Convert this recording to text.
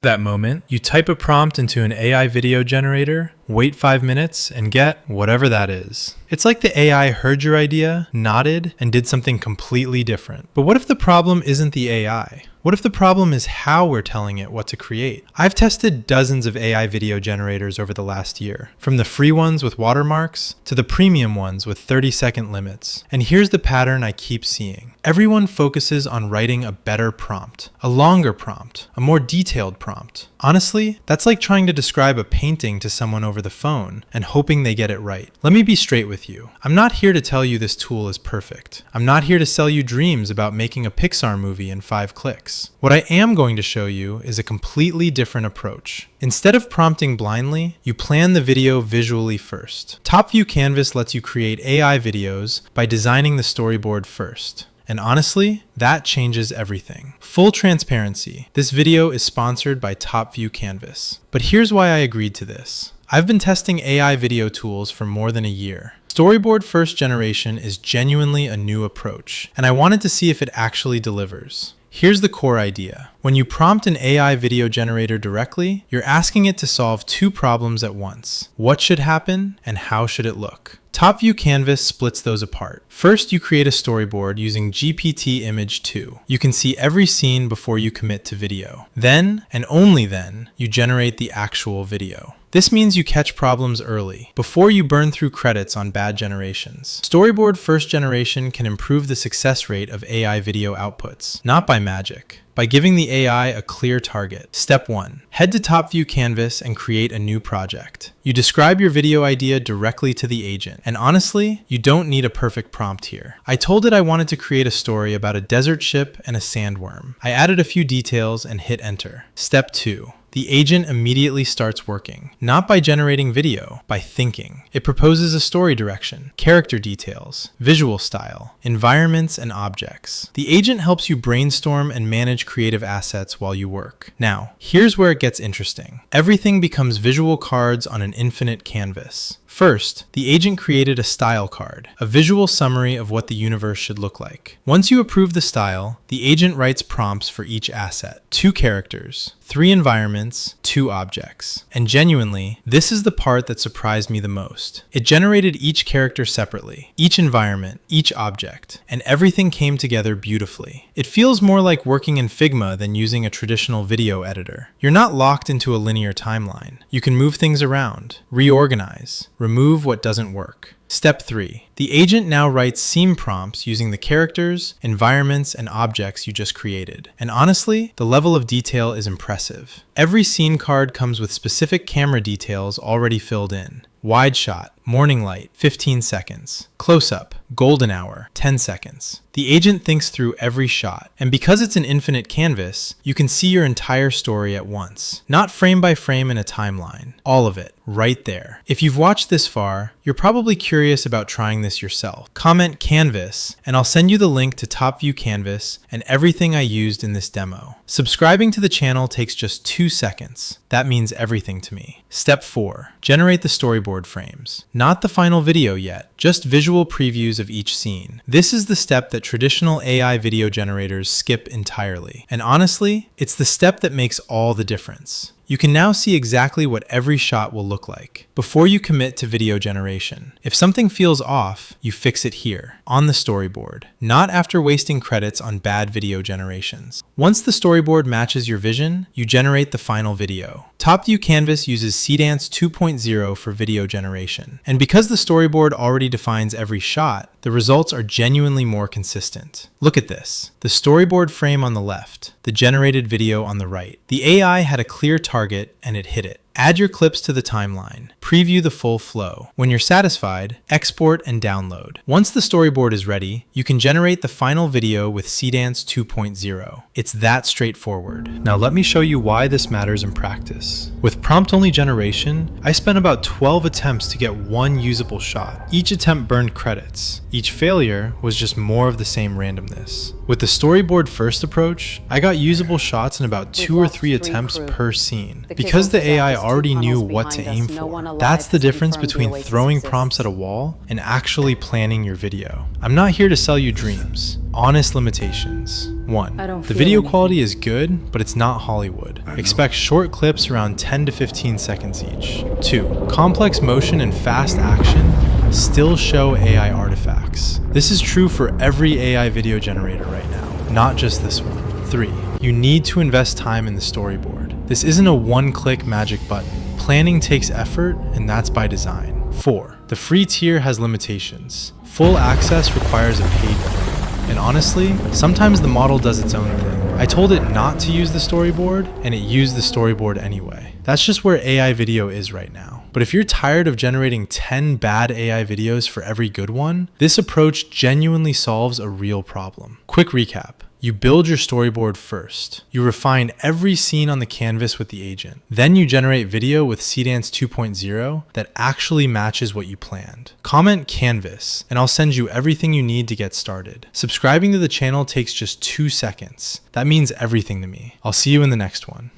That moment, you type a prompt into an AI video generator, wait 5 minutes, and get whatever that is. It's like the AI heard your idea, nodded, and did something completely different. But what if the problem isn't the AI? What if the problem is how we're telling it what to create? I've tested dozens of AI video generators over the last year, from the free ones with watermarks to the premium ones with 30-second limits. And here's the pattern I keep seeing. Everyone focuses on writing a better prompt, a longer prompt, a more detailed prompt. Honestly, that's like trying to describe a painting to someone over the phone and hoping they get it right. Let me be straight with you. I'm not here to tell you this tool is perfect. I'm not here to sell you dreams about making a Pixar movie in 5 clicks. What I am going to show you is a completely different approach. Instead of prompting blindly, you plan the video visually first. Topview Canvas lets you create AI videos by designing the storyboard first. And honestly, that changes everything. Full transparency, this video is sponsored by Topview Canvas. But here's why I agreed to this. I've been testing AI video tools for more than a year. Storyboard-First generation is genuinely a new approach, and I wanted to see if it actually delivers. Here's the core idea. When you prompt an AI video generator directly, you're asking it to solve 2 problems at once. What should happen and how should it look? Topview Canvas splits those apart. First, you create a storyboard using GPT Image 2. You can see every scene before you commit to video. Then, and only then, you generate the actual video. This means you catch problems early, before you burn through credits on bad generations. Storyboard-First generation can improve the success rate of AI video outputs, not by magic, by giving the AI a clear target. Step 1. Head to Topview Canvas and create a new project. You describe your video idea directly to the agent, and honestly, you don't need a perfect prompt here. I told it I wanted to create a story about a desert ship and a sandworm. I added a few details and hit enter. Step 2. The agent immediately starts working, not by generating video, by thinking. It proposes a story direction, character details, visual style, environments, and objects. The agent helps you brainstorm and manage creative assets while you work. Now, here's where it gets interesting. Everything becomes visual cards on an infinite canvas. First, the agent created a style card, a visual summary of what the universe should look like. Once you approve the style, the agent writes prompts for each asset. 2 characters, 3 environments, 2 objects. And genuinely, this is the part that surprised me the most. It generated each character separately, each environment, each object, and everything came together beautifully. It feels more like working in Figma than using a traditional video editor. You're not locked into a linear timeline. You can move things around, reorganize, remove what doesn't work. Step 3. The agent now writes scene prompts using the characters, environments, and objects you just created. And honestly, the level of detail is impressive. Every scene card comes with specific camera details already filled in. Wide shot, morning light, 15 seconds. Close up, golden hour, 10 seconds. The agent thinks through every shot, and because it's an infinite canvas, you can see your entire story at once. Not frame by frame in a timeline. All of it, right there. If you've watched this far, you're probably curious about trying this yourself. Comment Canvas, and I'll send you the link to Topview Canvas and everything I used in this demo. Subscribing to the channel takes just 2 seconds. That means everything to me. Step 4. Generate the storyboard frames. Not the final video yet, just visual previews of each scene. This is the step that traditional AI video generators skip entirely. And honestly, it's the step that makes all the difference. You can now see exactly what every shot will look like before you commit to video generation. If something feels off, you fix it here, on the storyboard, not after wasting credits on bad video generations. Once the storyboard matches your vision, you generate the final video. Topview Canvas uses Seedance 2.0 for video generation. And because the storyboard already defines every shot, the results are genuinely more consistent. Look at this. The storyboard frame on the left, the generated video on the right. The AI had a clear target and it hit it. Add your clips to the timeline. Preview the full flow. When you're satisfied, export and download. Once the storyboard is ready, you can generate the final video with Seedance 2.0. It's that straightforward. Now let me show you why this matters in practice. With prompt-only generation, I spent about 12 attempts to get one usable shot. Each attempt burned credits. Each failure was just more of the same randomness. With the storyboard-first approach, I got usable shots in about 2 or 3 attempts per scene. Because the AI already knew what to aim for. That's the difference between throwing prompts at a wall and actually planning your video. I'm not here to sell you dreams. Honest limitations. 1. The video quality is good, but it's not Hollywood. Expect short clips around 10 to 15 seconds each. 2. Complex motion and fast action still show AI artifacts. This is true for every AI video generator right now, not just this one. 3. You need to invest time in the storyboard. This isn't a one-click magic button. Planning takes effort, and that's by design. 4. The free tier has limitations. Full access requires a paid plan. And honestly, sometimes the model does its own thing. I told it not to use the storyboard, and it used the storyboard anyway. That's just where AI video is right now. But if you're tired of generating 10 bad AI videos for every good one, this approach genuinely solves a real problem. Quick recap. You build your storyboard first. You refine every scene on the canvas with the agent. Then you generate video with Seedance 2.0 that actually matches what you planned. Comment Canvas, and I'll send you everything you need to get started. Subscribing to the channel takes just 2 seconds. That means everything to me. I'll see you in the next one.